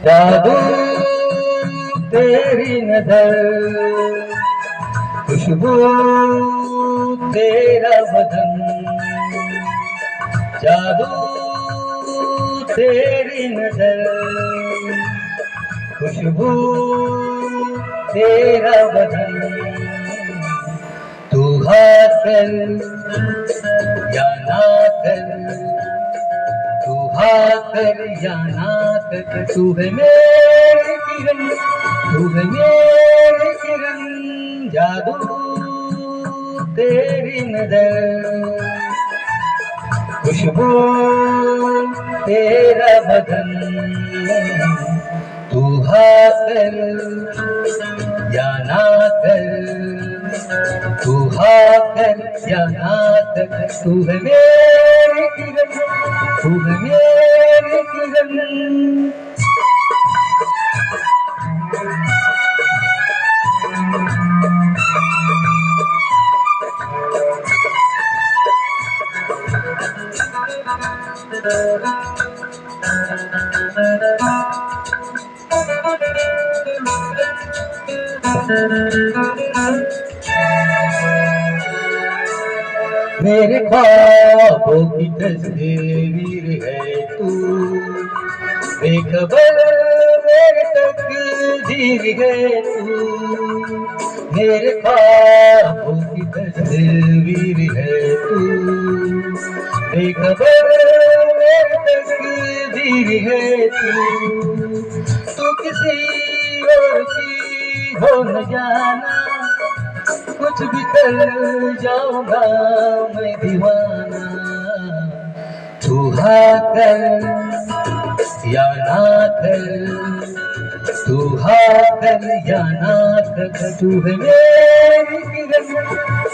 जादू तेरी नजर, खुशबू तेरा बदन, जादू तेरी नजर, खुशबू तेरा बदन, तू हाँ कर या ना कर, तू हाँ कर या ना कर, तू है मेरी किरण, तू है मेरी किरण, जादू तेरी नजर, खुशबू तेरा बदन, तू हाँ कर या ना कर, तू हाँ कर या ना कर, तू है मेरी किरण, तू है मेरी किरण। मेरे ख्वाबों की तस्वीर है तू, बेखबर मेरे तकदीर है तू, मेरे ख्वाबों की तस्वीर है तू, बेखबर मेरे तकदीर है तू किसी और की हो न जाना, कुछ भी कर जाऊंगा मैं दीवाना, तू हाँ कर या ना कर, तू हाँ कर या ना कर, तू है मेरी किरण,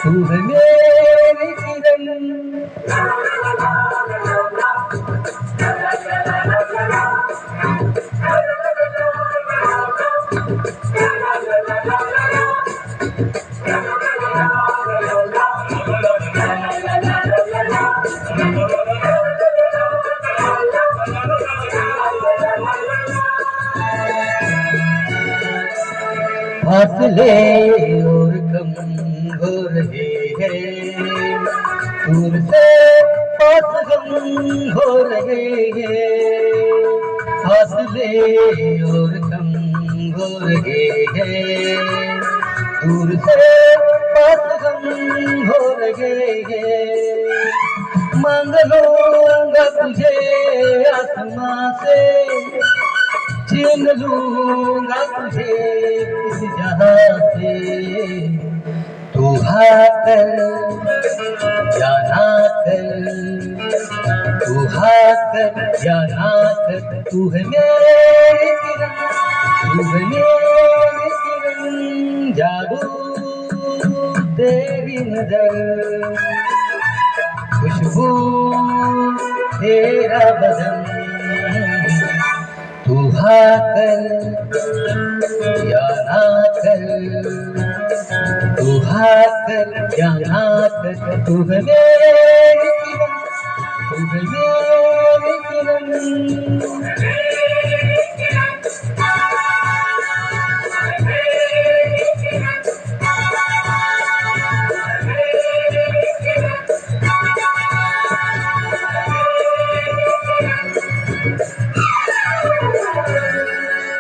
तू है मेरी किरण। फासले और कम हो रहे हैं, दूर से पास हम हो रहे हैं, फासले और कम हो रहे हैं, दूर से पास हम हो रहे हैं, मांग लूंगा तुझे आसमां से, छीन लूंगा तुझे इस जहां से, तू हाँ कर या ना कर, तू हाँ कर या ना कर, तू है मेरी किरण, तू है मेरी किरण, जादू तेरी नजर, खुशबू तेरा बदन, तू हाँ कर या ना कर, तू हाँ कर या ना कर, तू है मेरी किरण, तू है मेरी